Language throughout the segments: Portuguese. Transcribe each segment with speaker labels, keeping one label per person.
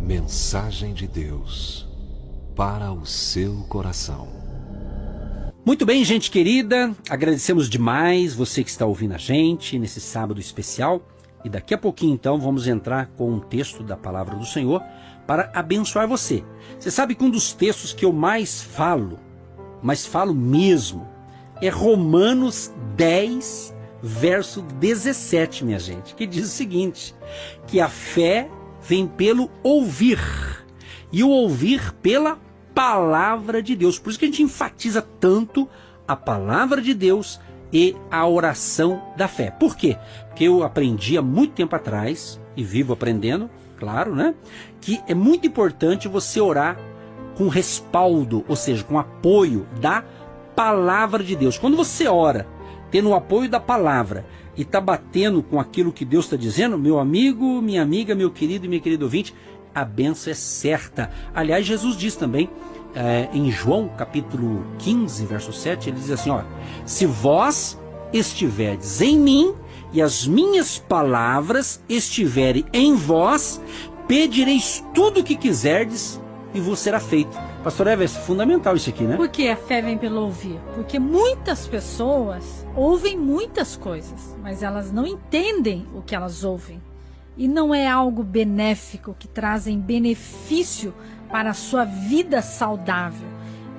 Speaker 1: Mensagem de Deus para o seu coração.
Speaker 2: Muito bem, gente querida, agradecemos demais você que está ouvindo a gente nesse sábado especial. E daqui a pouquinho, então, vamos entrar com um texto da Palavra do Senhor para abençoar você. Você sabe que um dos textos que eu mais falo mesmo, é Romanos 10, verso 17, minha gente, que diz o seguinte, que a fé vem pelo ouvir, e o ouvir pela palavra de Deus. Por isso que a gente enfatiza tanto a palavra de Deus e a oração da fé. Por quê? Porque eu aprendi há muito tempo atrás, e vivo aprendendo, claro, né? Que é muito importante você orar com respaldo, ou seja, com apoio da palavra de Deus. Quando você ora, tendo o apoio da palavra, e está batendo com aquilo que Deus está dizendo, meu amigo, minha amiga, meu querido e minha querida ouvinte, a bênção é certa. Aliás, Jesus diz também, em João capítulo 15, verso 7, ele diz assim, ó, se vós estiverdes em mim e as minhas palavras estiverem em vós, pedireis tudo o que quiserdes e vos será feito. Pastor Eva, é fundamental isso aqui, né?
Speaker 3: Por que a fé vem pelo ouvir? Porque muitas pessoas ouvem muitas coisas, mas elas não entendem o que elas ouvem. E não é algo benéfico, que trazem benefício para a sua vida saudável.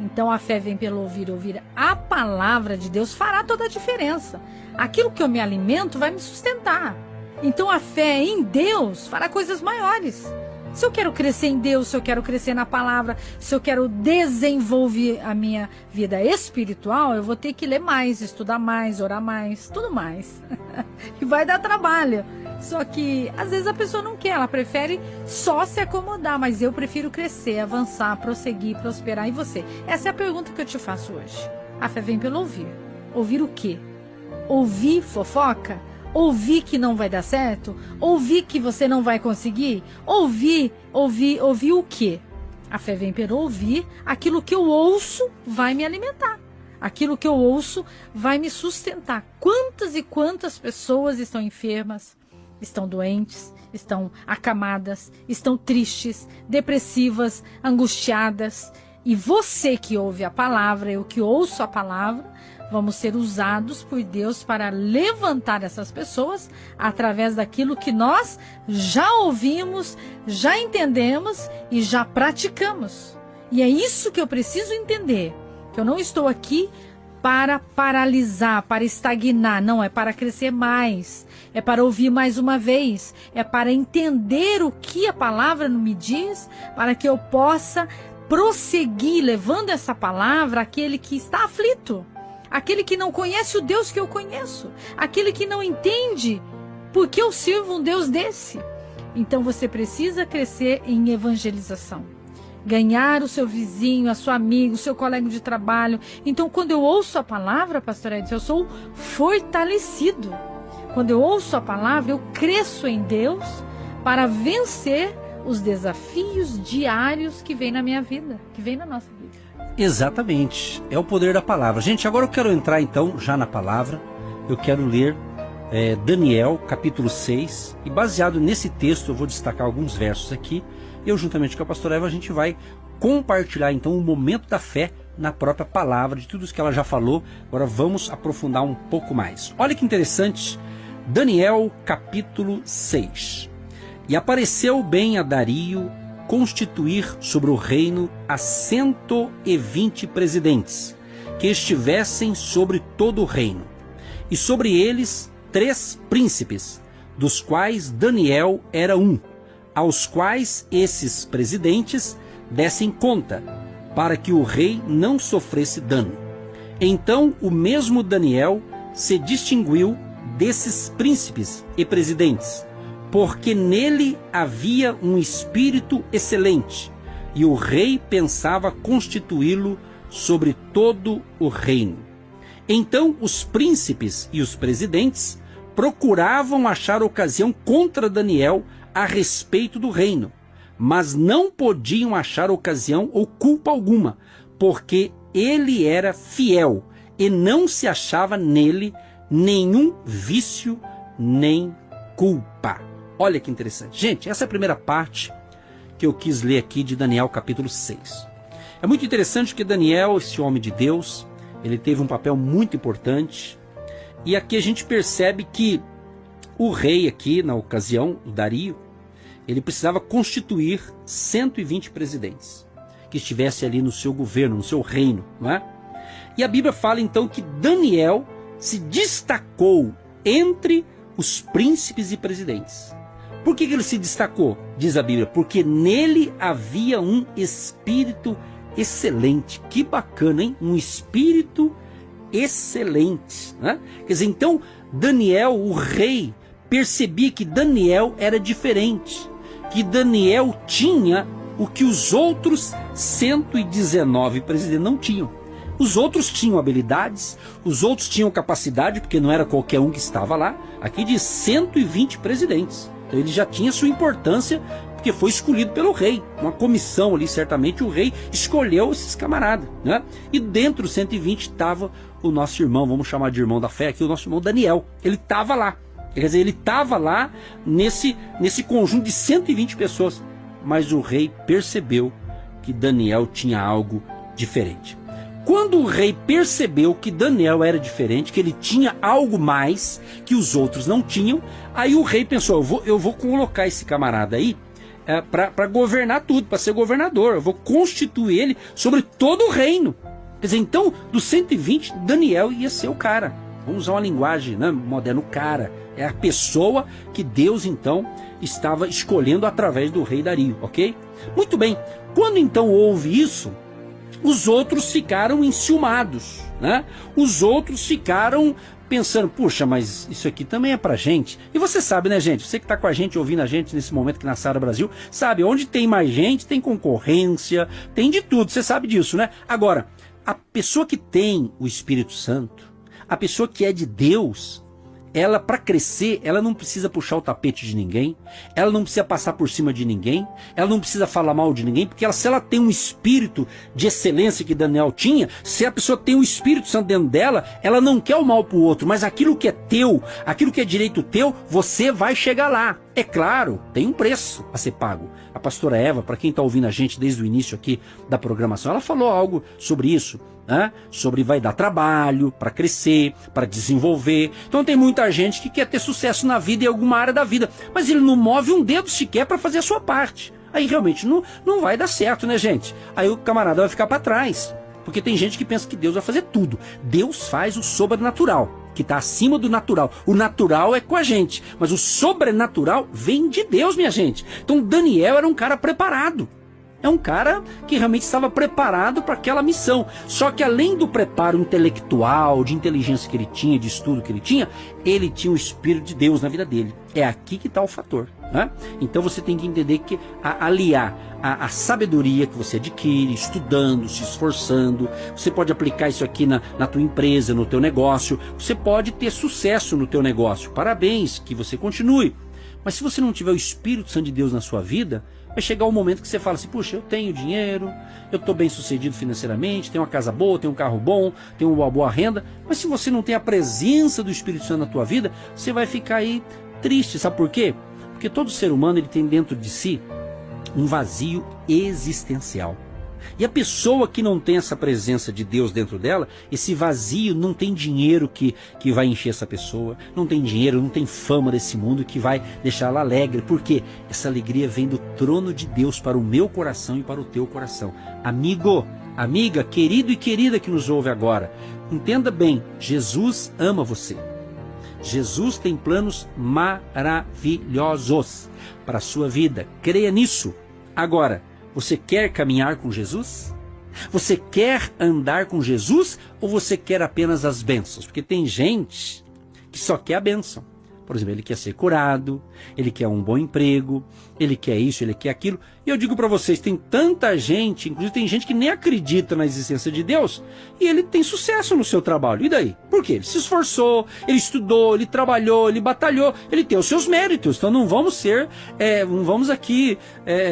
Speaker 3: Então a fé vem pelo ouvir. Ouvir a palavra de Deus fará toda a diferença. Aquilo que eu me alimento vai me sustentar. Então a fé em Deus fará coisas maiores. Se eu quero crescer em Deus, se eu quero crescer na palavra, se eu quero desenvolver a minha vida espiritual, eu vou ter que ler mais, estudar mais, orar mais, tudo mais. E vai dar trabalho. Só que às vezes a pessoa não quer, ela prefere só se acomodar, mas eu prefiro crescer, avançar, prosseguir, prosperar. E você? Essa é a pergunta que eu te faço hoje. A fé vem pelo ouvir. Ouvir o quê? Ouvir fofoca? Ouvir que não vai dar certo? Ouvir que você não vai conseguir? Ouvir o quê? A fé vem pelo ouvir. Aquilo que eu ouço vai me alimentar. Aquilo que eu ouço vai me sustentar. Quantas e quantas pessoas estão enfermas, estão doentes, estão acamadas, estão tristes, depressivas, angustiadas. E você que ouve a palavra, eu que ouço a palavra, vamos ser usados por Deus para levantar essas pessoas através daquilo que nós já ouvimos, já entendemos e já praticamos. E é isso que eu preciso entender, que eu não estou aqui para paralisar, para estagnar, não, é para crescer mais, é para ouvir mais uma vez, é para entender o que a palavra me diz, para que eu possa prosseguir levando essa palavra àquele que está aflito, aquele que não conhece o Deus que eu conheço, aquele que não entende por que eu sirvo um Deus desse. Então você precisa crescer em evangelização, ganhar o seu vizinho, a sua amiga, o seu colega de trabalho. Então quando eu ouço a palavra, pastor Edson, eu sou fortalecido. Quando eu ouço a palavra, eu cresço em Deus para vencer os desafios diários que vem na minha vida, que vem na nossa vida.
Speaker 2: Exatamente, é o poder da palavra. Gente, agora eu quero entrar então já na palavra. Eu quero ler Daniel capítulo 6, e baseado nesse texto eu vou destacar alguns versos aqui. Eu juntamente com a pastora Eva, a gente vai compartilhar então o momento da fé na própria palavra, de tudo isso que ela já falou. Agora vamos aprofundar um pouco mais. Olha que interessante, Daniel capítulo 6. E apareceu bem a Dario constituir sobre o reino a 120 presidentes, que estivessem sobre todo o reino, e sobre eles 3 príncipes, dos quais Daniel era um, aos quais esses presidentes dessem conta, para que o rei não sofresse dano. Então o mesmo Daniel se distinguiu desses príncipes e presidentes, porque nele havia um espírito excelente, e o rei pensava constituí-lo sobre todo o reino. Então os príncipes e os presidentes procuravam achar ocasião contra Daniel a respeito do reino, mas não podiam achar ocasião ou culpa alguma, porque ele era fiel, e não se achava nele nenhum vício nem culpa. Olha que interessante. Gente, essa é a primeira parte que eu quis ler aqui de Daniel capítulo 6. É muito interessante que Daniel, esse homem de Deus, ele teve um papel muito importante. E aqui a gente percebe que o rei aqui, na ocasião, o Dario, ele precisava constituir 120 presidentes que estivessem ali no seu governo, no seu reino, não é? E a Bíblia fala então que Daniel se destacou entre os príncipes e presidentes. Por que ele se destacou? Diz a Bíblia, porque nele havia um espírito excelente. Que bacana, hein? Um espírito excelente, né? Quer dizer, então Daniel, o rei, percebia que Daniel era diferente, que Daniel tinha o que os outros 119 presidentes não tinham. Os outros tinham habilidades, os outros tinham capacidade, porque não era qualquer um que estava lá. Aqui diz 120 presidentes. Então ele já tinha sua importância, porque foi escolhido pelo rei. Uma comissão ali, certamente o rei escolheu esses camaradas, né? E dentro dos 120 estava o nosso irmão, vamos chamar de irmão da fé aqui, o nosso irmão Daniel. Ele estava lá. Quer dizer, ele estava lá nesse conjunto de 120 pessoas. Mas o rei percebeu que Daniel tinha algo diferente. Quando o rei percebeu que Daniel era diferente, que ele tinha algo mais que os outros não tinham, aí o rei pensou, eu vou colocar esse camarada aí para governar tudo, para ser governador, eu vou constituir ele sobre todo o reino. Quer dizer, então, dos 120, Daniel ia ser o cara. Vamos usar uma linguagem, né, moderna, o cara. É a pessoa que Deus, então, estava escolhendo através do rei Dario, ok? Muito bem, quando então houve isso, os outros ficaram enciumados, né? Os outros ficaram pensando, puxa, mas isso aqui também é pra gente. E você sabe, né, gente? Você que tá com a gente, ouvindo a gente nesse momento aqui na Sara Brasil, sabe, onde tem mais gente, tem concorrência, tem de tudo, você sabe disso, né? Agora, a pessoa que tem o Espírito Santo, a pessoa que é de Deus, ela, para crescer, ela não precisa puxar o tapete de ninguém, ela não precisa passar por cima de ninguém, ela não precisa falar mal de ninguém, porque se ela tem um espírito de excelência que Daniel tinha, se a pessoa tem o Espírito Santo dentro dela, ela não quer o mal para o outro, mas aquilo que é teu, aquilo que é direito teu, você vai chegar lá. É claro, tem um preço a ser pago. A pastora Eva, para quem está ouvindo a gente desde o início aqui da programação, ela falou algo sobre isso, né? Sobre vai dar trabalho para crescer, para desenvolver. Então tem muita gente que quer ter sucesso na vida em alguma área da vida, mas ele não move um dedo sequer para fazer a sua parte. Aí realmente não vai dar certo, né, gente? Aí o camarada vai ficar para trás, porque tem gente que pensa que Deus vai fazer tudo. Deus faz o sobrenatural, que está acima do natural. O natural é com a gente, mas o sobrenatural vem de Deus, minha gente. Então Daniel era um cara preparado. É um cara que realmente estava preparado para aquela missão. Só que além do preparo intelectual, de inteligência que ele tinha, de estudo que ele tinha o Espírito de Deus na vida dele. É aqui que está o fator, né? Então você tem que entender que aliar a sabedoria que você adquire, estudando, se esforçando, você pode aplicar isso aqui na tua empresa, no teu negócio, você pode ter sucesso no teu negócio. Parabéns, que você continue. Mas se você não tiver o Espírito Santo de Deus na sua vida, vai chegar um momento que você fala assim, puxa, eu tenho dinheiro, eu estou bem sucedido financeiramente, tenho uma casa boa, tenho um carro bom, tenho uma boa renda, mas se você não tem a presença do Espírito Santo na tua vida, você vai ficar aí triste, sabe por quê? Porque todo ser humano ele tem dentro de si um vazio existencial. E a pessoa que não tem essa presença de Deus dentro dela, esse vazio, não tem dinheiro que vai encher essa pessoa, não tem dinheiro, não tem fama desse mundo que vai deixar ela alegre, porque essa alegria vem do trono de Deus para o meu coração e para o teu coração. Amigo, amiga, querido e querida que nos ouve agora, entenda bem, Jesus ama você. Jesus tem planos maravilhosos para a sua vida, creia nisso. Agora, você quer caminhar com Jesus? Você quer andar com Jesus ou você quer apenas as bênçãos? Porque tem gente que só quer a bênção. Por exemplo, ele quer ser curado, ele quer um bom emprego, ele quer isso, ele quer aquilo. E eu digo para vocês, tem tanta gente, inclusive tem gente que nem acredita na existência de Deus, e ele tem sucesso no seu trabalho. E daí? Por quê? Ele se esforçou, ele estudou, ele trabalhou, ele batalhou, ele tem os seus méritos. Então não vamos não vamos aqui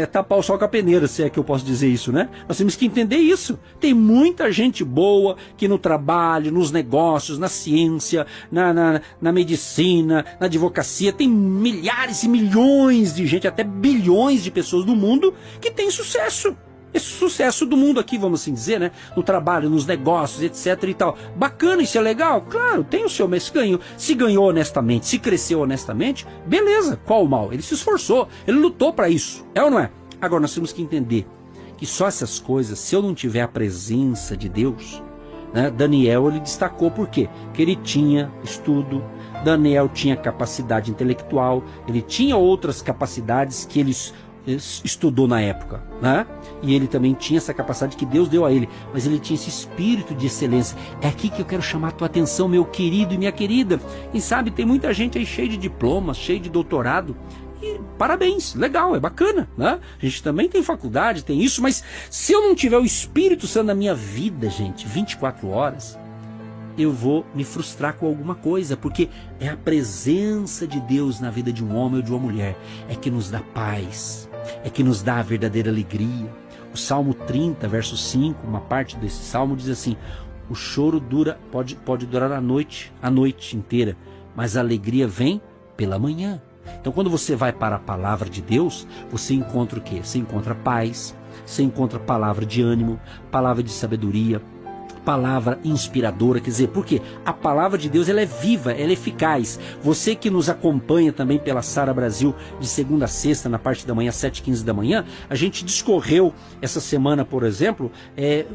Speaker 2: tapar o sol com a peneira, se é que eu posso dizer isso, né? Nós temos que entender isso. Tem muita gente boa que no trabalho, nos negócios, na ciência, na medicina, na advocacia, tem milhares e milhões de gente, até bilhões de pessoas no mundo mundo que tem sucesso. Esse sucesso do mundo aqui, vamos assim dizer, né? No trabalho, nos negócios, etc e tal. Bacana, isso é legal? Claro, tem o seu, mas ganhou. Se ganhou honestamente, se cresceu honestamente, beleza, qual o mal? Ele se esforçou, ele lutou para isso, é ou não é? Agora, nós temos que entender que só essas coisas, se eu não tiver a presença de Deus, né? Daniel, ele destacou por quê? Porque ele tinha estudo, Daniel tinha capacidade intelectual, ele tinha outras capacidades que ele estudou na época, né? E ele também tinha essa capacidade que Deus deu a ele, mas ele tinha esse espírito de excelência. É aqui que eu quero chamar a tua atenção, meu querido e minha querida. E sabe, tem muita gente aí cheia de diplomas, cheia de doutorado, e parabéns, legal, é bacana, né? A gente também tem faculdade, tem isso, mas se eu não tiver o Espírito Santo na minha vida, gente, 24 horas, eu vou me frustrar com alguma coisa, porque é a presença de Deus na vida de um homem ou de uma mulher é que nos dá paz, é que nos dá a verdadeira alegria. O Salmo 30, verso 5, uma parte desse salmo diz assim: o choro pode durar a noite inteira, mas a alegria vem pela manhã. Então quando você vai para a palavra de Deus, você encontra o quê? Você encontra paz, você encontra palavra de ânimo, palavra de sabedoria, palavra inspiradora. Quer dizer, porque a palavra de Deus, ela é viva, ela é eficaz. Você que nos acompanha também pela Sara Brasil de segunda a sexta, na parte da manhã, 7h15 da manhã, a gente discorreu essa semana, por exemplo,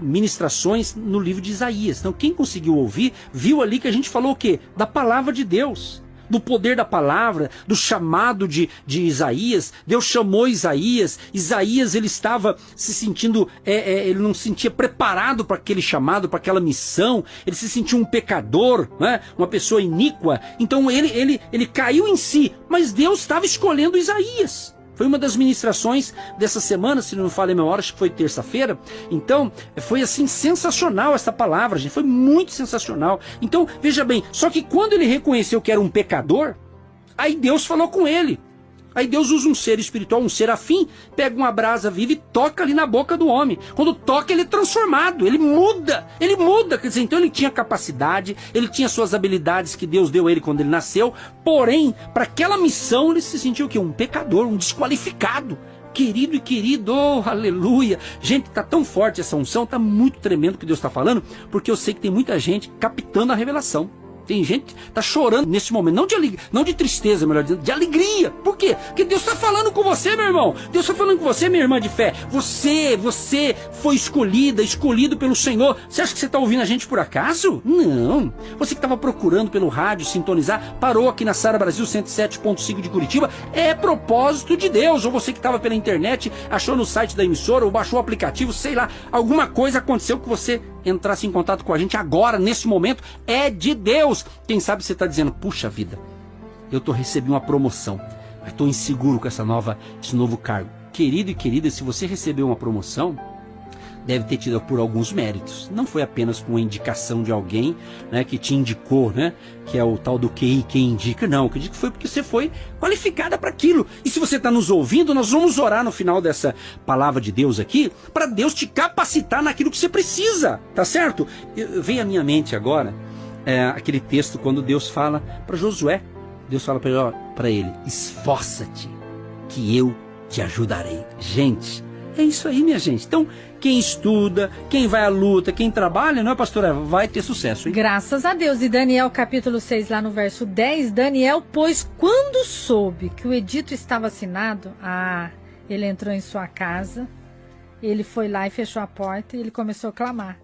Speaker 2: ministrações no livro de Isaías. Então quem conseguiu ouvir, viu ali que a gente falou o quê? Da palavra de Deus, do poder da palavra, do chamado de Isaías. Deus chamou Isaías, ele estava se sentindo, ele não se sentia preparado para aquele chamado, para aquela missão, ele se sentia um pecador, né? Uma pessoa iníqua, então ele caiu em si, mas Deus estava escolhendo Isaías. Foi uma das ministrações dessa semana, se não me falha a memória, acho que foi terça-feira. Então, foi assim, sensacional essa palavra, gente, foi muito sensacional. Então, veja bem, só que quando ele reconheceu que era um pecador, aí Deus falou com ele. Aí Deus usa um ser espiritual, um serafim, pega uma brasa viva e toca ali na boca do homem. Quando toca, ele é transformado, ele muda, quer dizer, então ele tinha capacidade, ele tinha suas habilidades que Deus deu a ele quando ele nasceu, porém, para aquela missão ele se sentiu o quê? Um pecador, um desqualificado. Querido e querido, oh, aleluia. Gente, tá tão forte essa unção, tá muito tremendo o que Deus está falando, porque eu sei que tem muita gente captando a revelação. Tem gente que está chorando nesse momento, não de tristeza, melhor dizendo, de alegria. Por quê? Porque Deus está falando com você, meu irmão. Deus está falando com você, minha irmã de fé. Você foi escolhido pelo Senhor. Você acha que você está ouvindo a gente por acaso? Não. Você que estava procurando pelo rádio, sintonizar, parou aqui na Sara Brasil 107.5 de Curitiba, é propósito de Deus. Ou você que estava pela internet, achou no site da emissora, ou baixou o aplicativo, sei lá, alguma coisa aconteceu que você entrasse em contato com a gente agora, nesse momento, é de Deus. Quem sabe você está dizendo, puxa vida, eu recebi uma promoção, mas estou inseguro com esse novo cargo. Querido e querida, se você recebeu uma promoção, deve ter tido por alguns méritos. Não foi apenas com a indicação de alguém, né, que te indicou, né, que é o tal do QI, quem indica. Não, que foi porque você foi qualificada para aquilo. E se você está nos ouvindo, nós vamos orar no final dessa palavra de Deus aqui, para Deus te capacitar naquilo que você precisa, tá certo? Vem à minha mente agora aquele texto quando Deus fala para Josué. Deus fala para ele, esforça-te que eu te ajudarei. Gente, é isso aí, minha gente. Então, quem estuda, quem vai à luta, quem trabalha, não é, pastora Eva? Vai ter sucesso, hein?
Speaker 3: Graças a Deus. E Daniel capítulo 6, lá no verso 10, Daniel, pois quando soube que o edito estava assinado, ele entrou em sua casa, ele foi lá e fechou a porta e ele começou a clamar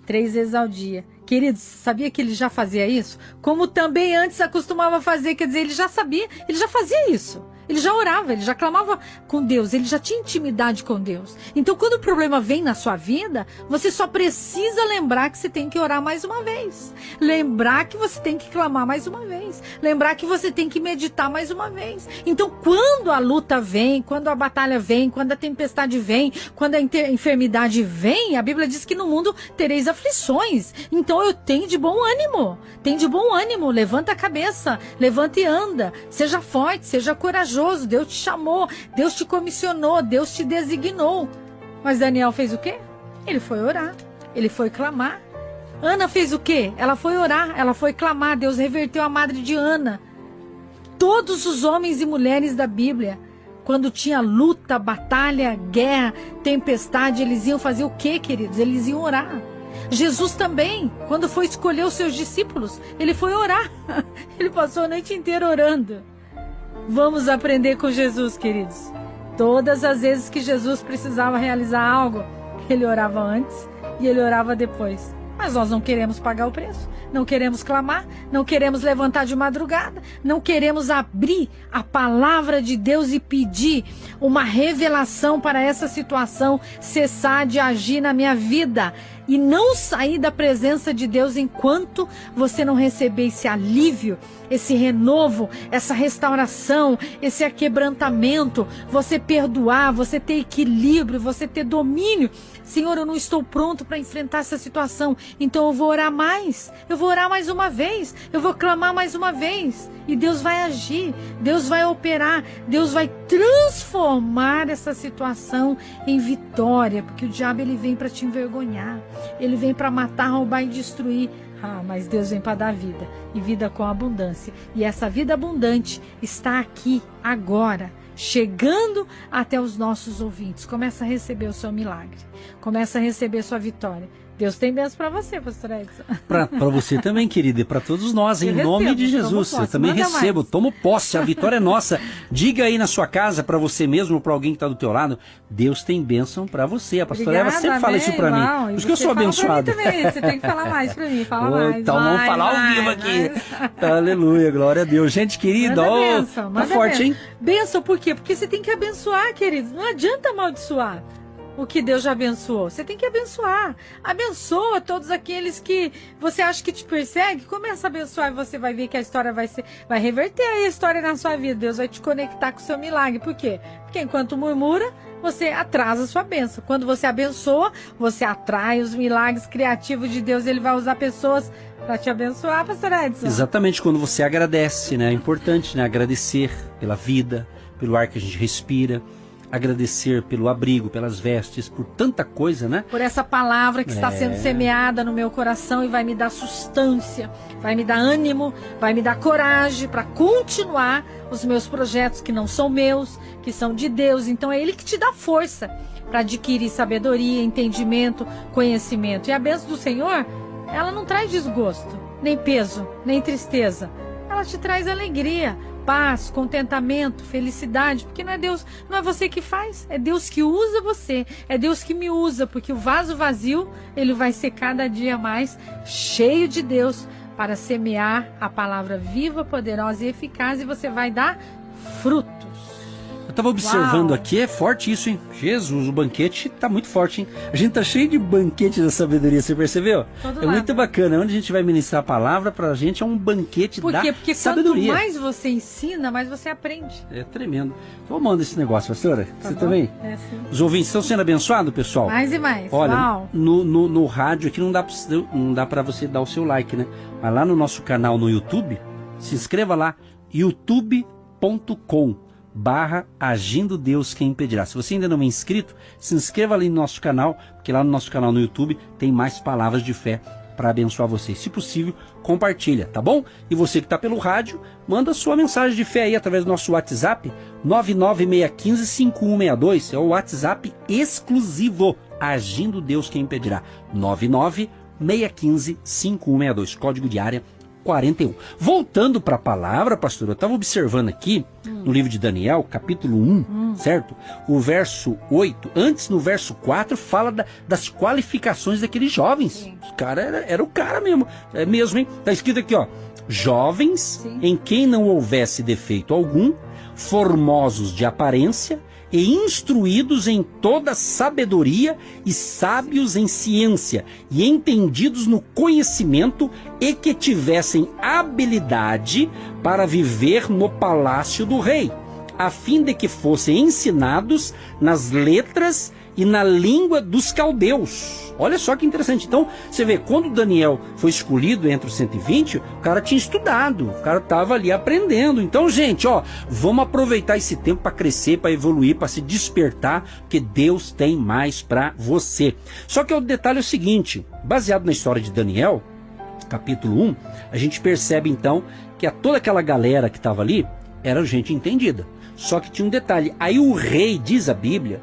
Speaker 3: 3 vezes ao dia. Queridos, sabia que ele já fazia isso? Como também antes acostumava fazer, quer dizer, ele já sabia, ele já fazia isso. Ele já orava, ele já clamava com Deus, ele já tinha intimidade com Deus. Então, quando o problema vem na sua vida, você só precisa lembrar que você tem que orar mais uma vez. Lembrar que você tem que clamar mais uma vez. Lembrar que você tem que meditar mais uma vez. Então, quando a luta vem, quando a batalha vem, quando a tempestade vem, quando a enfermidade vem, a Bíblia diz que no mundo tereis aflições. Então, eu tenho de bom ânimo. Tem de bom ânimo, levanta a cabeça, levanta e anda. Seja forte, seja corajoso. Deus te chamou, Deus te comissionou, Deus te designou. Mas Daniel fez o quê? Ele foi orar, ele foi clamar. Ana fez o quê? Ela foi orar, ela foi clamar. Deus reverteu a madre de Ana. Todos os homens e mulheres da Bíblia Quando tinha luta, batalha, guerra, tempestade, eles iam fazer o quê, queridos? Eles iam orar. Jesus também, quando foi escolher os seus discípulos, ele foi orar. Ele passou a noite inteira orando. Vamos aprender com Jesus, queridos. Todas as vezes que Jesus precisava realizar algo, ele orava antes e ele orava depois. Mas nós não queremos pagar o preço, não queremos clamar, não queremos levantar de madrugada, não queremos abrir a palavra de Deus e pedir uma revelação para essa situação cessar de agir na minha vida. E não sair da presença de Deus enquanto você não receber esse alívio, esse renovo, essa restauração, esse aquebrantamento, você perdoar, você ter equilíbrio, você ter domínio. Senhor, eu não estou pronto para enfrentar essa situação, então eu vou orar mais, eu vou orar mais uma vez, eu vou clamar mais uma vez. E Deus vai agir, Deus vai operar, Deus vai transformar essa situação em vitória, porque o diabo ele vem para te envergonhar, ele vem para matar, roubar e destruir. Mas Deus vem para dar vida, e vida com abundância. E essa vida abundante está aqui, agora, chegando até os nossos ouvintes. Começa a receber o seu milagre, começa a receber a sua vitória. Deus tem bênção para você, pastor Edson.
Speaker 2: Para você também, querida, e para todos nós, em nome de Jesus. Eu também recebo, tomo posse, a vitória é nossa. Diga aí na sua casa, para você mesmo ou para alguém que está do teu lado, Deus tem bênção para você. A pastora Eva sempre fala isso para mim, por isso que eu sou abençoado.
Speaker 3: Você tem que falar mais para mim, fala mais.
Speaker 2: Então vamos falar ao vivo aqui. Aleluia, glória a Deus. Gente querida, tá forte, hein?
Speaker 3: Bênção por quê? Porque você tem que abençoar, queridos. Não adianta amaldiçoar o que Deus já abençoou. Você tem que abençoar. Abençoa todos aqueles que você acha que te persegue. Começa a abençoar e você vai ver que a história vai reverter aí a história na sua vida. Deus vai te conectar com o seu milagre. Por quê? Porque enquanto murmura, você atrasa a sua bênção. Quando você abençoa, você atrai os milagres criativos de Deus. Ele vai usar pessoas para te abençoar, pastor Edson.
Speaker 2: Exatamente, quando você agradece, né? É importante, né? Agradecer pela vida, pelo ar que a gente respira, agradecer pelo abrigo, pelas vestes, por tanta coisa, né?
Speaker 3: Por essa palavra que está sendo semeada no meu coração e vai me dar sustância, vai me dar ânimo, vai me dar coragem para continuar os meus projetos que não são meus, que são de Deus. Então é Ele que te dá força para adquirir sabedoria, entendimento, conhecimento. E a bênção do Senhor, ela não traz desgosto, nem peso, nem tristeza. Ela te traz alegria, paz, contentamento, felicidade, porque não é Deus, não é você que faz, é Deus que usa você, é Deus que me usa, porque o vaso vazio, ele vai ser cada dia mais cheio de Deus para semear a palavra viva, poderosa e eficaz, e você vai dar frutos.
Speaker 2: Eu estava observando aqui, é forte isso, hein? Jesus, o banquete tá muito forte, hein? A gente tá cheio de banquete da sabedoria, você percebeu? É muito bacana, onde a gente vai ministrar a palavra, pra gente é um banquete da sabedoria.
Speaker 3: Porque quanto mais você ensina, mais você aprende.
Speaker 2: É tremendo. Então manda esse negócio, pastora.
Speaker 3: Tá
Speaker 2: você
Speaker 3: bom?
Speaker 2: Também?
Speaker 3: É, sim.
Speaker 2: Os ouvintes estão sendo abençoados, pessoal?
Speaker 3: Mais e mais.
Speaker 2: Olha, no rádio aqui não dá pra você dar o seu like, né? Mas lá no nosso canal no YouTube, se inscreva lá, youtube.com/Agindo Deus Quem Impedirá. Se você ainda não é inscrito, se inscreva ali no nosso canal, porque lá no nosso canal no YouTube tem mais palavras de fé para abençoar vocês. Se possível, compartilha, tá bom? E você que está pelo rádio, manda sua mensagem de fé aí através do nosso WhatsApp, 996155162, é o WhatsApp exclusivo, Agindo Deus Quem Impedirá, 996155162, código de área 41. Voltando para a palavra, pastor, eu estava observando aqui no livro de Daniel, capítulo 1, certo? O verso 8, antes no verso 4, fala das qualificações daqueles jovens. Sim. Os caras era o cara mesmo. É mesmo, hein? Tá escrito aqui, ó. Jovens, sim, em quem não houvesse defeito algum, formosos de aparência e instruídos em toda sabedoria e sábios em ciência e entendidos no conhecimento e que tivessem habilidade para viver no palácio do rei, a fim de que fossem ensinados nas letras e na língua dos caldeus. Olha só que interessante. Então, você vê, quando Daniel foi escolhido entre os 120, o cara tinha estudado, o cara estava ali aprendendo. Então, gente, ó, vamos aproveitar esse tempo para crescer, para evoluir, para se despertar, porque Deus tem mais para você. Só que o detalhe é o seguinte, baseado na história de Daniel, capítulo 1, a gente percebe então que toda aquela galera que estava ali era gente entendida. Só que tinha um detalhe. Aí o rei, diz a Bíblia,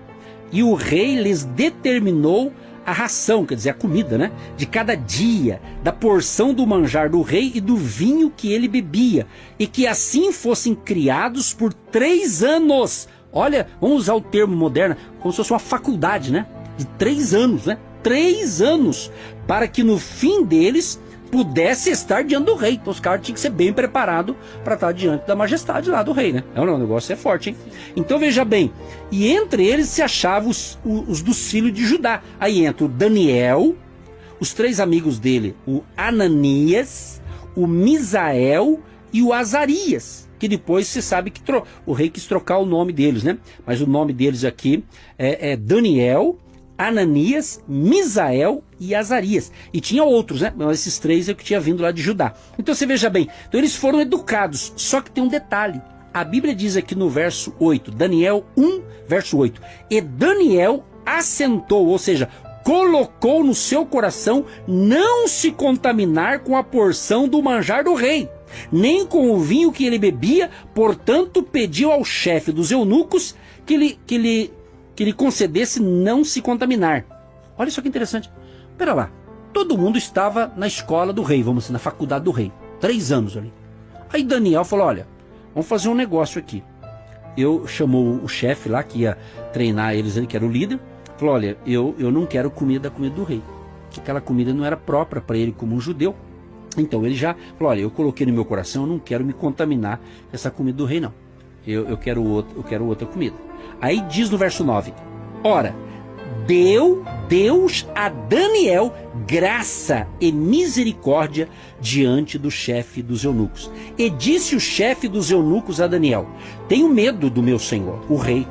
Speaker 2: e o rei lhes determinou a ração, quer dizer, a comida, né? De cada dia, da porção do manjar do rei e do vinho que ele bebia. E que assim fossem criados por 3 anos. Olha, vamos usar o termo moderno, como se fosse uma faculdade, né? De 3 anos, né? 3 anos. Para que no fim deles pudesse estar diante do rei. Então os caras tinham que ser bem preparados para estar diante da majestade lá do rei, né? O negócio é forte, hein? Então veja bem, e entre eles se achavam os dos filhos de Judá. Aí entra o Daniel, os 3 amigos dele, o Ananias, o Misael e o Azarias, que depois se sabe que o rei quis trocar o nome deles, né? Mas o nome deles aqui é Daniel, Ananias, Misael e Azarias. E tinha outros, né? Mas esses 3 é o que tinha vindo lá de Judá. Então você veja bem, então eles foram educados, só que tem um detalhe. A Bíblia diz aqui no verso 8, Daniel 1, verso 8. E Daniel assentou, ou seja, colocou no seu coração não se contaminar com a porção do manjar do rei, nem com o vinho que ele bebia, portanto pediu ao chefe dos eunucos que lhe concedesse não se contaminar. Olha só que interessante. Pera lá, todo mundo estava na escola do rei, vamos dizer, na faculdade do rei, 3 anos ali. Aí Daniel falou, olha, vamos fazer um negócio aqui. Chamou o chefe lá, que ia treinar eles, ele que era o líder, falou, olha, eu não quero comida do rei, que aquela comida não era própria para ele como um judeu. Então ele já falou, olha, eu coloquei no meu coração, eu não quero me contaminar com essa comida do rei não. Eu quero outra comida. Aí diz no verso 9, ora, deu Deus a Daniel graça e misericórdia diante do chefe dos eunucos. E disse o chefe dos eunucos a Daniel, tenho medo do meu senhor, o rei,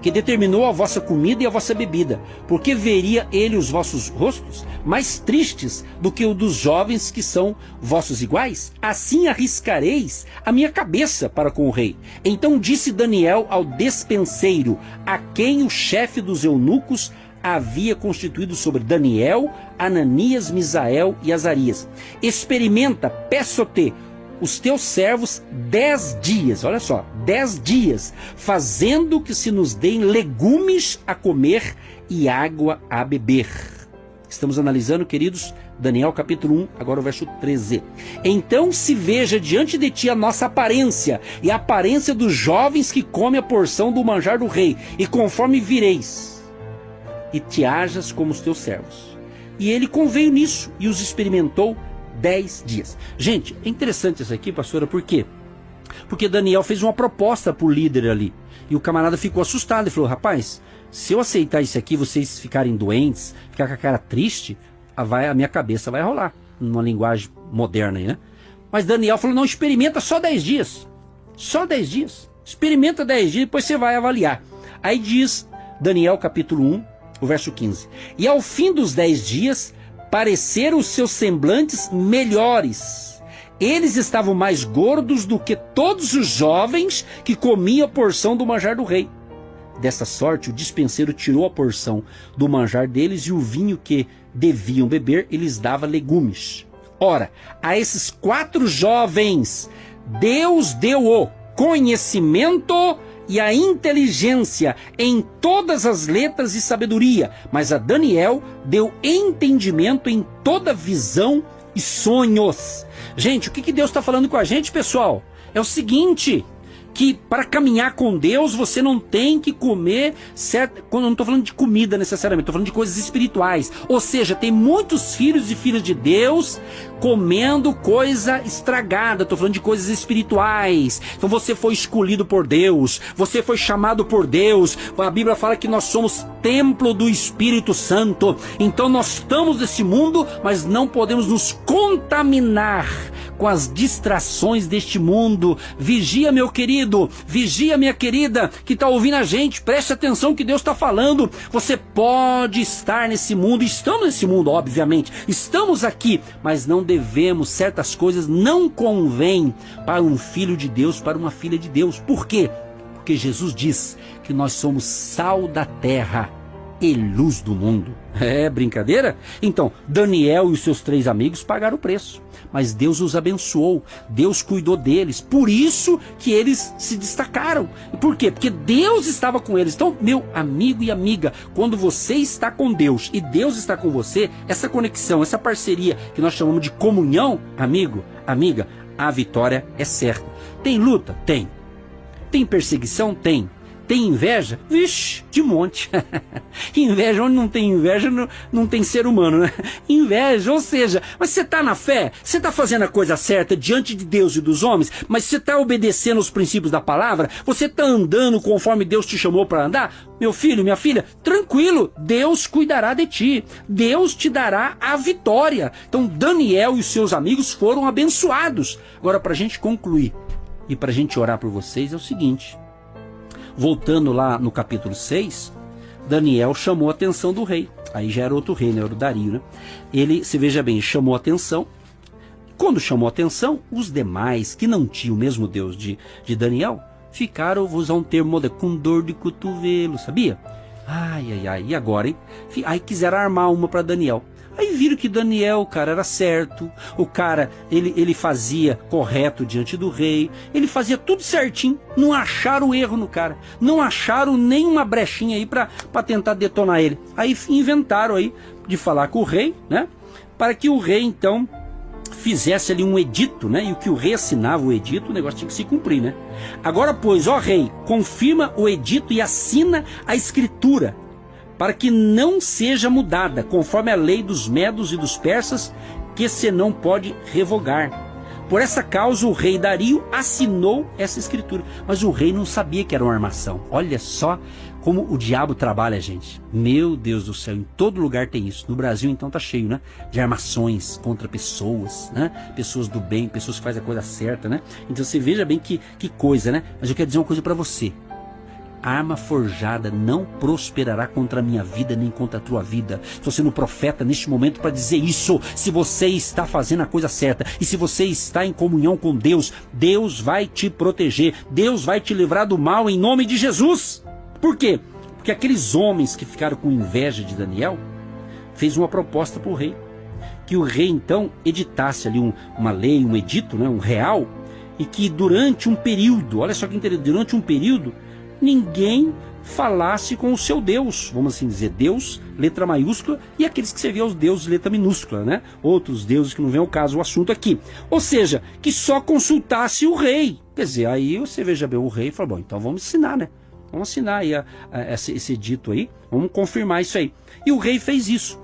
Speaker 2: que determinou a vossa comida e a vossa bebida, porque veria ele os vossos rostos mais tristes do que o dos jovens que são vossos iguais? Assim arriscareis a minha cabeça para com o rei. Então disse Daniel ao despenseiro, a quem o chefe dos eunucos havia constituído sobre Daniel, Ananias, Misael e Azarias, experimenta, peço-te, os teus servos 10 dias, olha só, 10 dias, fazendo que se nos deem legumes a comer e água a beber. Estamos analisando, queridos, Daniel capítulo 1, agora o verso 13. Então se veja diante de ti a nossa aparência, e a aparência dos jovens que comem a porção do manjar do rei, e conforme vireis, e te hajas como os teus servos. E ele conveio nisso, e os experimentou 10 dias. Gente, é interessante isso aqui, pastora, por quê? Porque Daniel fez uma proposta pro líder ali, e o camarada ficou assustado, e falou, rapaz, se eu aceitar isso aqui, vocês ficarem doentes, ficar com a cara triste, a minha cabeça vai rolar, numa linguagem moderna aí, né? Mas Daniel falou, não, experimenta só 10 dias, só 10 dias, experimenta 10 dias, depois você vai avaliar. Aí diz Daniel capítulo 1, o verso 15, e ao fim dos 10 dias, pareceram os seus semblantes melhores. Eles estavam mais gordos do que todos os jovens que comiam a porção do manjar do rei. Dessa sorte, o despenseiro tirou a porção do manjar deles e o vinho que deviam beber, eles dava legumes. Ora, a esses 4 jovens, Deus deu o conhecimento e a inteligência em todas as letras e sabedoria, mas a Daniel deu entendimento em toda visão e sonhos. Gente, o que Deus está falando com a gente, pessoal? É o seguinte, que para caminhar com Deus você não tem que comer certo. Quando eu não estou falando de comida necessariamente, estou falando de coisas espirituais. Ou seja, tem muitos filhos e filhas de Deus comendo coisa estragada. Estou falando de coisas espirituais. Então você foi escolhido por Deus, você foi chamado por Deus. A Bíblia fala que nós somos templo do Espírito Santo. Então nós estamos nesse mundo, mas não podemos nos contaminar com as distrações deste mundo. Vigia, meu querido, vigia, minha querida, que está ouvindo a gente, preste atenção que Deus está falando. Você pode estar nesse mundo, estamos nesse mundo, obviamente, estamos aqui, mas não devemos, certas coisas não convêm para um filho de Deus, para uma filha de Deus. Por quê? Porque Jesus diz que nós somos sal da terra. e luz do mundo. É brincadeira? Então, Daniel e os seus 3 amigos pagaram o preço. Mas Deus os abençoou, Deus cuidou deles, por isso que eles se destacaram. E por quê? Porque Deus estava com eles. Então, meu amigo e amiga, quando você está com Deus e Deus está com você, essa conexão, essa parceria que nós chamamos de comunhão, amigo, amiga, a vitória é certa. Tem luta? Tem. Tem perseguição? Tem. Tem inveja? Vixe, de monte. Inveja, onde não tem inveja, não tem ser humano, né? Inveja, ou seja, mas você está na fé, você está fazendo a coisa certa diante de Deus e dos homens, mas você está obedecendo os princípios da palavra, você está andando conforme Deus te chamou para andar? Meu filho, minha filha, tranquilo, Deus cuidará de ti, Deus te dará a vitória. Então Daniel e os seus amigos foram abençoados. Agora, para a gente concluir e para a gente orar por vocês, é o seguinte. Voltando lá no capítulo 6, Daniel chamou a atenção do rei. Aí já era outro rei, né? Era o Dario, né? Ele, se veja bem, chamou a atenção. Quando chamou a atenção, os demais, que não tinham o mesmo Deus de Daniel, ficaram, vou usar um termo moderno, com dor de cotovelo, sabia? Ai, ai, ai, e agora, hein? Aí quiseram armar uma para Daniel. Aí viram que Daniel, cara, era certo. O cara, ele fazia correto diante do rei. Ele fazia tudo certinho. Não acharam erro no cara. Não acharam nenhuma brechinha aí para tentar detonar ele. Aí inventaram aí de falar com o rei, né? Para que o rei, então, fizesse ali um edito, né? E o que o rei assinava o edito, o negócio tinha que se cumprir, né? Agora, pois, ó rei, confirma o edito e assina a escritura, para que não seja mudada, conforme a lei dos medos e dos persas, que se não pode revogar. Por essa causa o rei Dario assinou essa escritura. Mas o rei não sabia que era uma armação. Olha só como o diabo trabalha, gente. Meu Deus do céu, em todo lugar tem isso. No Brasil então tá cheio, né? De armações contra pessoas, né? Pessoas do bem, pessoas que fazem a coisa certa, né? Então você veja bem que coisa, né? Mas eu quero dizer uma coisa para você. Arma forjada não prosperará contra a minha vida nem contra a tua vida. Estou sendo profeta neste momento para dizer isso. Se você está fazendo a coisa certa e se você está em comunhão com Deus, Deus vai te proteger, Deus vai te livrar do mal em nome de Jesus. Por quê? Porque aqueles homens que ficaram com inveja de Daniel fez uma proposta para o rei, que o rei então editasse ali uma lei, um edito, né, um real, e que durante um período, olha só que interessante, durante um período ninguém falasse com o seu Deus, vamos assim dizer, Deus, letra maiúscula, e aqueles que serviam aos deuses, letra minúscula, né? Outros deuses que não vem ao caso o assunto aqui. Ou seja, que só consultasse o rei. Quer dizer, aí você veja bem, o rei falou, bom, então vamos assinar, né? Vamos assinar aí esse edito aí, vamos confirmar isso aí. E o rei fez isso.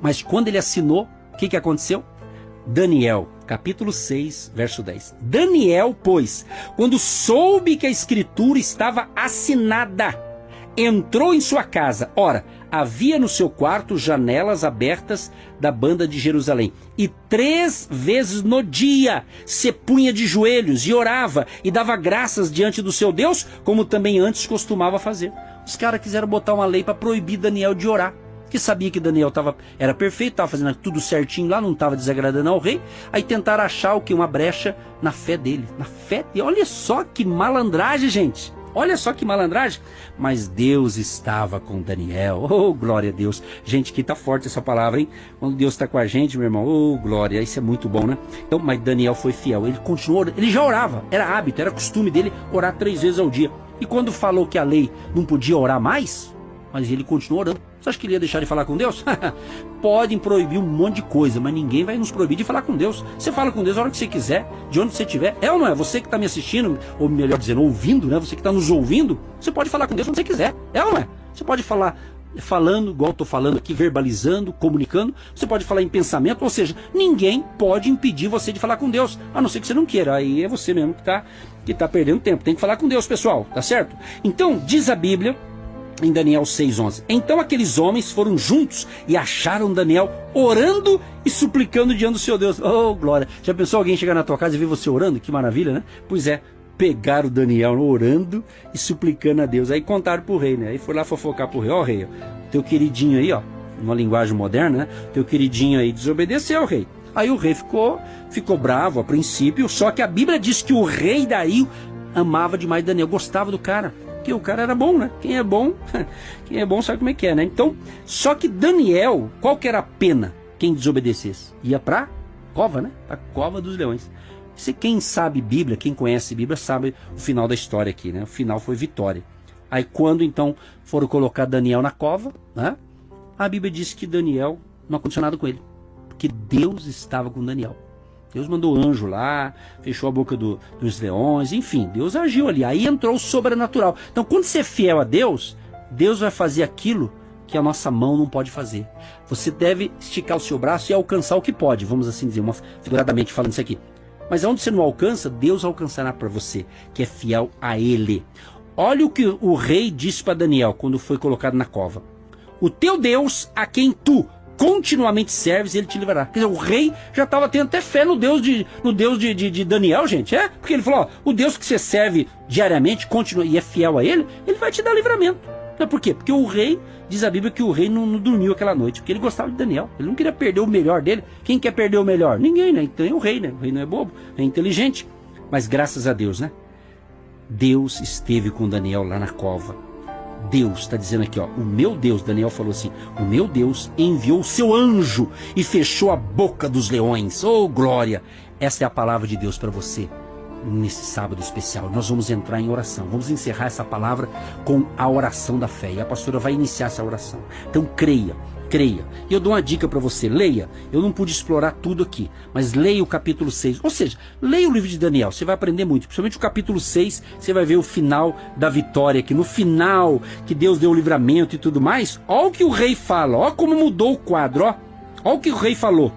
Speaker 2: Mas quando ele assinou, o que aconteceu? Daniel, capítulo 6, verso 10. Daniel, pois, quando soube que a escritura estava assinada, entrou em sua casa. Ora, havia no seu quarto janelas abertas da banda de Jerusalém. E 3 vezes no dia se punha de joelhos e orava e dava graças diante do seu Deus, como também antes costumava fazer. Os caras quiseram botar uma lei para proibir Daniel de orar, que sabia que Daniel era perfeito, estava fazendo tudo certinho lá, não estava desagradando ao rei. Aí tentaram achar o que? Uma brecha na fé dele. Na fé dele. Olha só que malandragem, gente. Olha só que malandragem. Mas Deus estava com Daniel. Oh, glória a Deus. Gente, que tá forte essa palavra, hein? Quando Deus está com a gente, meu irmão, oh, glória. Isso é muito bom, né? Então, mas Daniel foi fiel. Ele continuou, ele já orava. Era hábito, era costume dele orar 3 vezes ao dia. E quando falou que a lei não podia orar mais, mas ele continuou orando. Você acha que ele ia deixar de falar com Deus? Podem proibir um monte de coisa, mas ninguém vai nos proibir de falar com Deus. Você fala com Deus a hora que você quiser, de onde você estiver. É ou não é? Você que está me assistindo, ou melhor dizendo, ouvindo, né? Você que está nos ouvindo, você pode falar com Deus onde você quiser. É ou não é? Você pode falar falando, igual estou falando aqui, verbalizando, comunicando. Você pode falar em pensamento, ou seja, ninguém pode impedir você de falar com Deus, a não ser que você não queira. Aí é você mesmo que tá perdendo tempo. Tem que falar com Deus, pessoal, tá certo? Então, diz a Bíblia, em Daniel 6:11. Então aqueles homens foram juntos e acharam Daniel orando e suplicando diante do seu Deus. Oh, glória! Já pensou alguém chegar na tua casa e ver você orando? Que maravilha, né? Pois é, pegaram Daniel orando e suplicando a Deus. Aí contaram pro rei, né? Aí foi lá fofocar pro rei. Ó, rei, teu queridinho aí, ó, numa linguagem moderna, né? Teu queridinho aí desobedeceu, rei. Aí o rei ficou bravo a princípio, só que a Bíblia diz que o rei Dario amava demais Daniel, gostava do cara. Porque o cara era bom, né? Quem é bom sabe como é que é, né? Então, só que Daniel, qual que era a pena quem desobedecesse? Ia pra cova, né? Pra cova dos leões. Quem sabe Bíblia, quem conhece Bíblia, sabe o final da história aqui, né? O final foi vitória. Aí quando então foram colocar Daniel na cova, né? A Bíblia diz que Daniel não aconteceu nada com ele. Porque Deus estava com Daniel. Deus mandou anjo lá, fechou a boca dos leões, enfim, Deus agiu ali. Aí entrou o sobrenatural. Então quando você é fiel a Deus, Deus vai fazer aquilo que a nossa mão não pode fazer. Você deve esticar o seu braço e alcançar o que pode, vamos assim dizer, figuradamente falando isso aqui. Mas onde você não alcança, Deus alcançará para você, que é fiel a Ele. Olha o que o rei disse para Daniel quando foi colocado na cova. O teu Deus, a quem tu continuamente serves, ele te livrará. Quer dizer, o rei já estava tendo até fé no Deus de Daniel, gente. Porque ele falou, ó, o Deus que você serve diariamente, continua, e é fiel a ele vai te dar livramento. Por quê? Porque o rei, diz a Bíblia que o rei não dormiu aquela noite, porque ele gostava de Daniel. Ele não queria perder o melhor dele. Quem quer perder o melhor? Ninguém, né? Então é o rei, né? O rei não é bobo, é inteligente. Mas graças a Deus, né? Deus esteve com Daniel lá na cova. Deus está dizendo aqui, ó, o meu Deus, Daniel falou assim, o meu Deus enviou o seu anjo e fechou a boca dos leões. Oh, glória! Essa é a palavra de Deus para você. Nesse sábado especial, nós vamos entrar em oração. Vamos encerrar essa palavra com a oração da fé. E a pastora vai iniciar essa oração. Então creia. E eu dou uma dica para você, leia. Eu não pude explorar tudo aqui, mas leia o capítulo 6. Ou seja, leia o livro de Daniel, você vai aprender muito. Principalmente o capítulo 6, você vai ver o final da vitória, que no final, que Deus deu o livramento e tudo mais. Olha o que o rei fala, olha como mudou o quadro, olha o que o rei falou.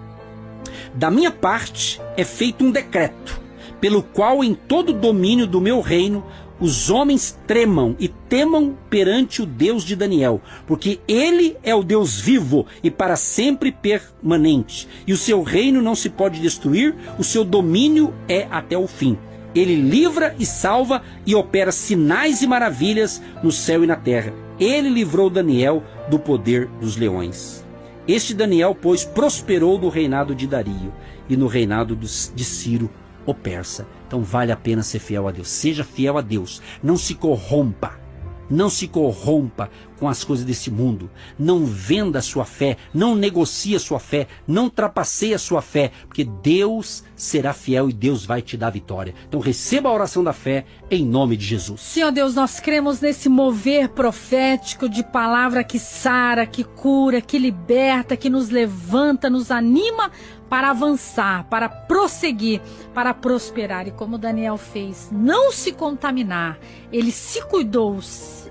Speaker 2: Da minha parte é feito um decreto, pelo qual em todo o domínio do meu reino os homens tremam e temam perante o Deus de Daniel, porque ele é o Deus vivo e para sempre permanente, e o seu reino não se pode destruir, o seu domínio é até o fim. Ele livra e salva e opera sinais e maravilhas no céu e na terra. Ele livrou Daniel do poder dos leões. Este Daniel, pois, prosperou no reinado de Dario e no reinado de Ciro, o persa. Então vale a pena ser fiel a Deus. Seja fiel a Deus. Não se corrompa. Não se corrompa com as coisas desse mundo. Não venda a sua fé. Não negocie a sua fé. Não trapaceie a sua fé. Porque Deus será fiel e Deus vai te dar vitória. Então receba a oração da fé em nome de Jesus.
Speaker 3: Senhor Deus, nós cremos nesse mover profético de palavra que sara, que cura, que liberta, que nos levanta, nos anima para avançar, para prosseguir, para prosperar. E como Daniel fez, não se contaminar. Ele se cuidou,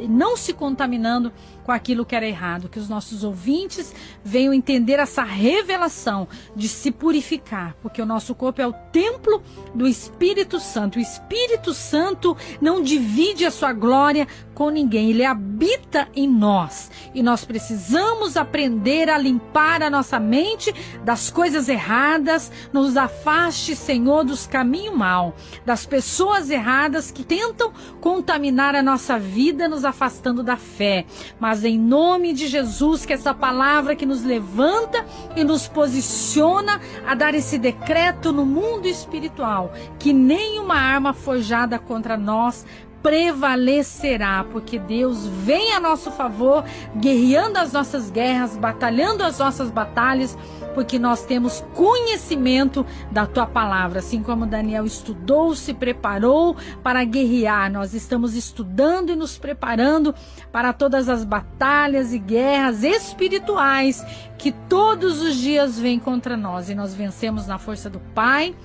Speaker 3: não se contaminando com aquilo que era errado. Que os nossos ouvintes venham entender essa revelação de se purificar, porque o nosso corpo é o templo do Espírito Santo. O Espírito Santo não divide a sua glória com ninguém. Ele habita em nós. E nós precisamos aprender a limpar a nossa mente das coisas erradas. Nos afaste, Senhor, dos caminhos mal, das pessoas erradas que tentam contaminar a nossa vida, nos afastando da fé. Mas em nome de Jesus, que essa palavra que nos levanta e nos posiciona a dar esse decreto no mundo espiritual, que nenhuma arma forjada contra nós prevalecerá, porque Deus vem a nosso favor, guerreando as nossas guerras, batalhando as nossas batalhas, porque nós temos conhecimento da tua palavra. Assim como Daniel estudou, se preparou para guerrear, nós estamos estudando e nos preparando para todas as batalhas e guerras espirituais que todos os dias vêm contra nós, e nós vencemos na força do Pai,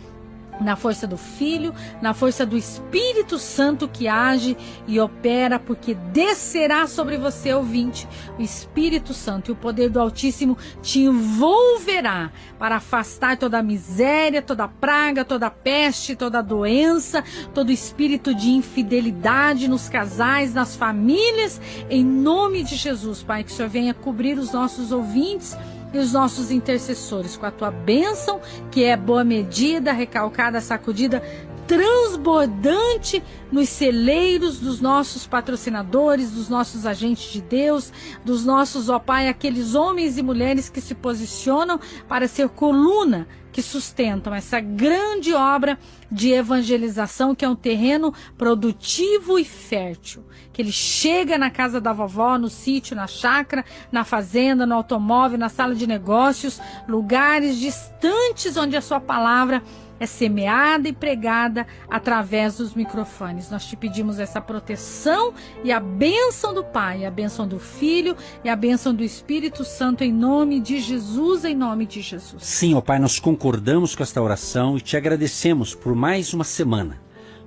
Speaker 3: na força do Filho, na força do Espírito Santo que age e opera, porque descerá sobre você, ouvinte, o Espírito Santo, e o poder do Altíssimo te envolverá para afastar toda a miséria, toda a praga, toda a peste, toda a doença, todo espírito de infidelidade nos casais, nas famílias, em nome de Jesus, Pai, que o Senhor venha cobrir os nossos ouvintes e os nossos intercessores com a tua bênção, que é boa medida, recalcada, sacudida, transbordante nos celeiros dos nossos patrocinadores, dos nossos agentes de Deus, dos nossos, ó Pai, aqueles homens e mulheres que se posicionam para ser coluna, que sustentam essa grande obra de evangelização, que é um terreno produtivo e fértil, que ele chega na casa da vovó, no sítio, na chácara, na fazenda, no automóvel, na sala de negócios, lugares distantes onde a sua palavra é semeada e pregada através dos microfones. Nós te pedimos essa proteção e a bênção do Pai, a bênção do Filho e a bênção do Espírito Santo, em nome de Jesus, em nome de Jesus.
Speaker 2: Sim, ó Pai, nós concordamos com esta oração e te agradecemos por mais uma semana,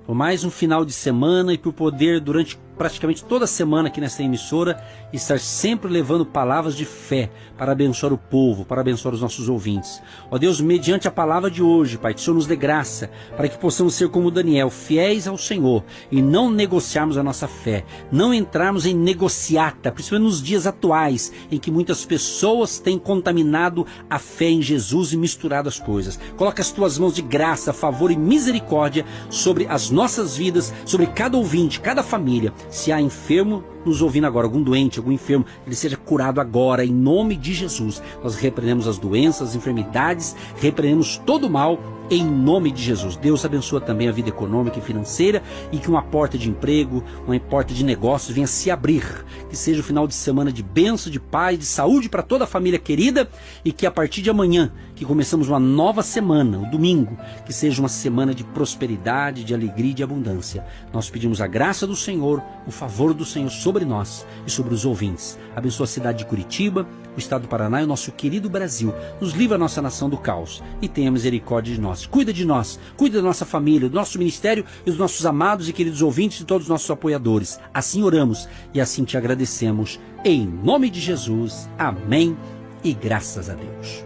Speaker 2: por mais um final de semana e por poder, durante praticamente toda a semana aqui nessa emissora, estar sempre levando palavras de fé para abençoar o povo, para abençoar os nossos ouvintes. Ó Deus, mediante a palavra de hoje, Pai, que o Senhor nos dê graça para que possamos ser como Daniel, fiéis ao Senhor e não negociarmos a nossa fé, não entrarmos em negociata, principalmente nos dias atuais em que muitas pessoas têm contaminado a fé em Jesus e misturado as coisas. Coloca as tuas mãos de graça, favor e misericórdia sobre as nossas vidas, sobre cada ouvinte, cada família. Se há enfermo nos ouvindo agora, algum doente, algum enfermo, ele seja curado agora, em nome de Jesus. Nós repreendemos as doenças, as enfermidades, repreendemos todo o mal, em nome de Jesus. Deus abençoa também a vida econômica e financeira e que uma porta de emprego, uma porta de negócios venha se abrir. Que seja o final de semana de bênção, de paz, de saúde para toda a família querida e que a partir de amanhã, que começamos uma nova semana, o domingo, que seja uma semana de prosperidade, de alegria e de abundância. Nós pedimos a graça do Senhor, o favor do Senhor sobre nós e sobre os ouvintes. Abençoa a cidade de Curitiba, o estado do Paraná e o nosso querido Brasil. Nos livra a nossa nação do caos e tenha misericórdia de nós. Cuida de nós, cuida da nossa família, do nosso ministério e dos nossos amados e queridos ouvintes e todos os nossos apoiadores. Assim oramos e assim te agradecemos. Em nome de Jesus. Amém e graças a Deus.